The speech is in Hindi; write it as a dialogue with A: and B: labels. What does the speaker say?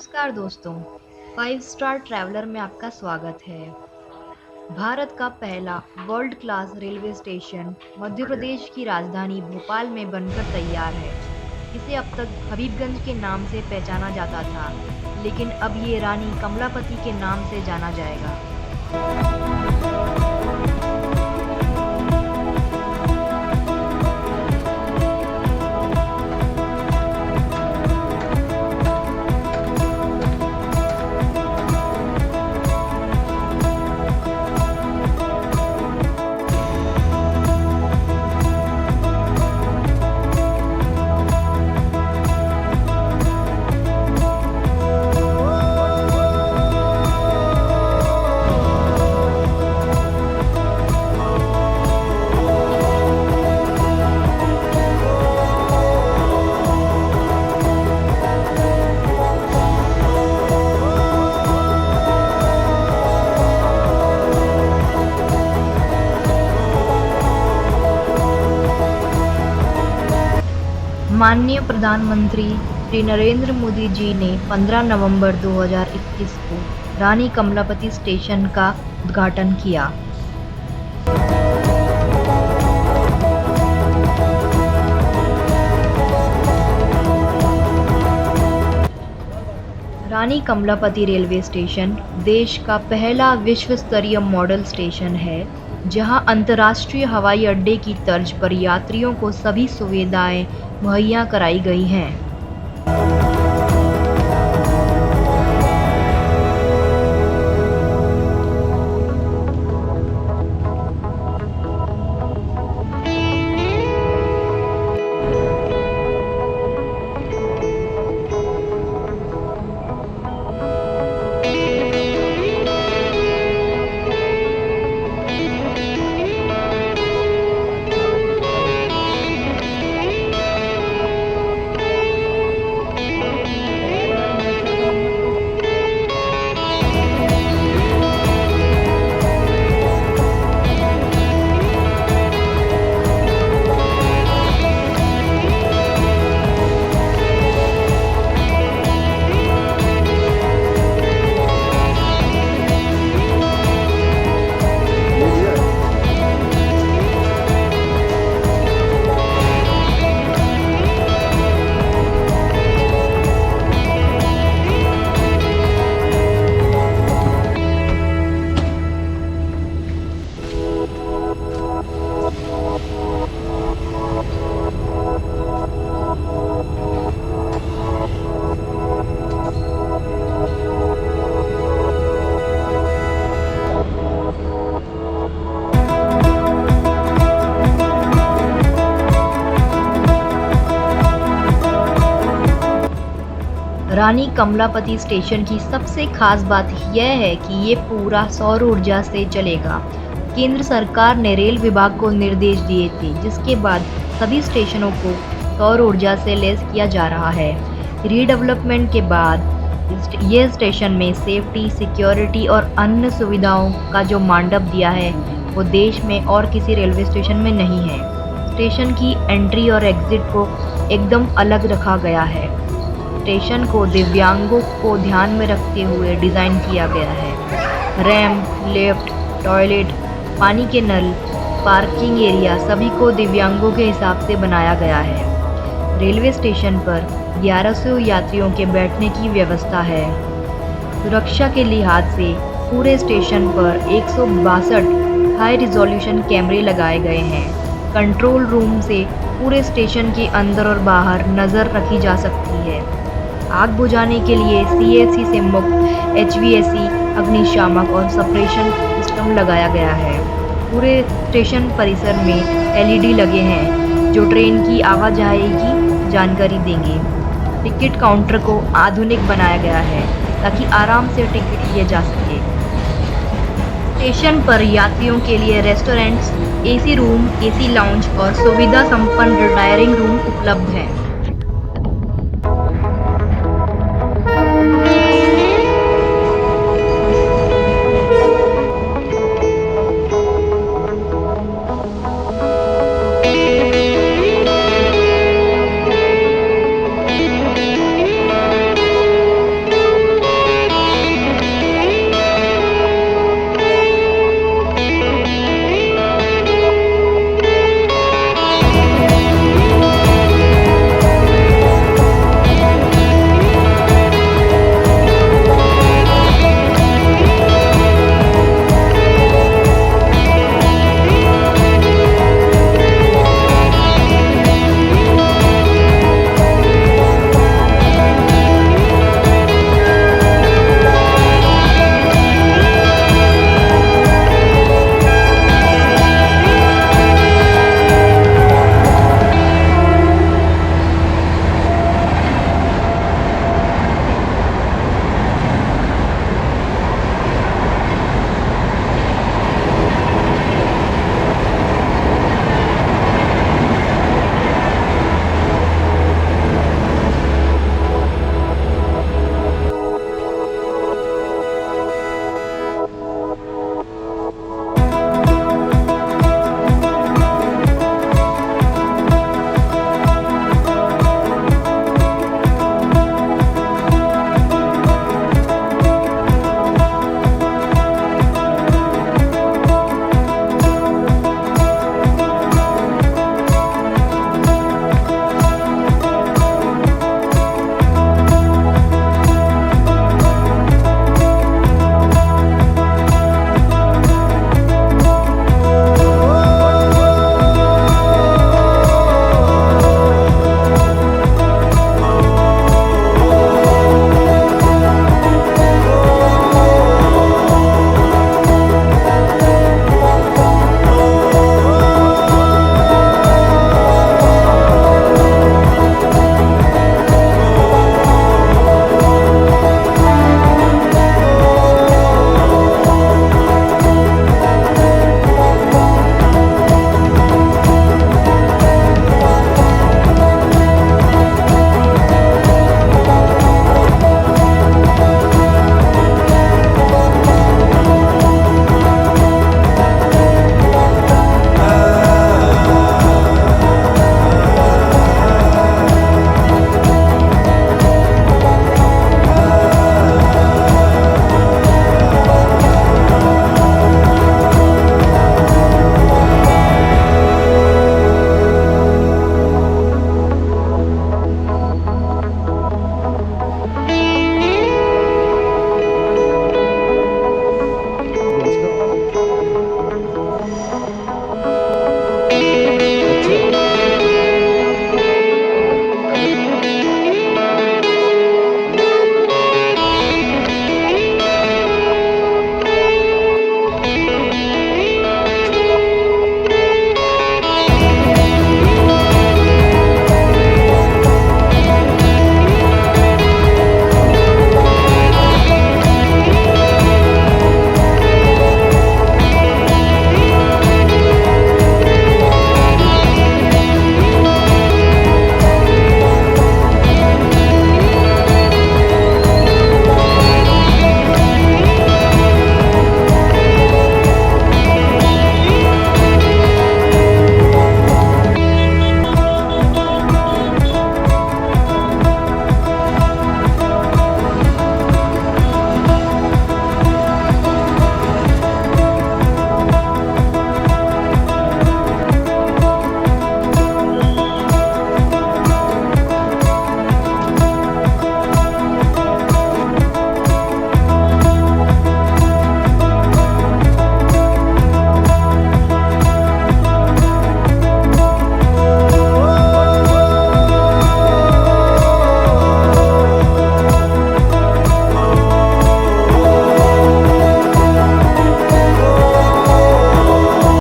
A: नमस्कार दोस्तों, 5 स्टार ट्रैवलर में आपका स्वागत है। भारत का पहला world class railway station Madhya Pradesh की राजधानी भोपाल में बनकर तैयार है। इसे अब तक हबीबगंज के नाम से पहचाना जाता था, लेकिन अब ये रानी कमलापति के नाम से जाना जाएगा। माननीय प्रधानमंत्री श्री नरेंद्र मोदी जी ने 15 नवंबर 2021 को रानी कमलापति स्टेशन का उद्घाटन किया। रानी कमलापति रेलवे स्टेशन देश का पहला विश्व स्तरीय मॉडल स्टेशन है, जहां अंतर्राष्ट्रीय हवाई अड्डे की तर्ज पर यात्रियों को सभी सुविधाएं मुहैया कराई गई हैं। रानी कमलापति स्टेशन की सबसे खास बात यह है कि ये पूरा सौर ऊर्जा से चलेगा। केंद्र सरकार ने रेल विभाग को निर्देश दिए थे, जिसके बाद सभी स्टेशनों को सौर ऊर्जा से लैस किया जा रहा है। रीडेवलपमेंट के बाद यह स्टेशन में सेफ्टी, सिक्योरिटी और अन्य सुविधाओं का जो मंडप दिया है, वो देश में और किसी रेलवे स्टेशन में नहीं है। स्टेशन की एंट्री और एग्जिट को एकदम अलग रखा गया है। स्टेशन को दिव्यांगों को ध्यान में रखते हुए डिज़ाइन किया गया है। रैंप, लिफ्ट, टॉयलेट, पानी के नल, पार्किंग एरिया सभी को दिव्यांगों के हिसाब से बनाया गया है। रेलवे स्टेशन पर 1100 यात्रियों के बैठने की व्यवस्था है। सुरक्षा के लिहाज से पूरे स्टेशन पर 162 हाई रिजोल्यूशन कैमरे लगाए गए हैं। कंट्रोल रूम से पूरे स्टेशन के अंदर और बाहर नज़र रखी जा सकती है। आग बुझाने के लिए CFC से मुक्त HVAC, अग्निशामक और सप्रेशन सिस्टम लगाया गया है। पूरे स्टेशन परिसर में LED लगे हैं, जो ट्रेन की आवाजाही की जानकारी देंगे। टिकट काउंटर को आधुनिक बनाया गया है, ताकि आराम से टिकट लिए जा सके। स्टेशन पर यात्रियों के लिए restaurants, AC room, AC lounge और सुविधा संपन्न रिटायरिंग रूम उपलब्ध हैं।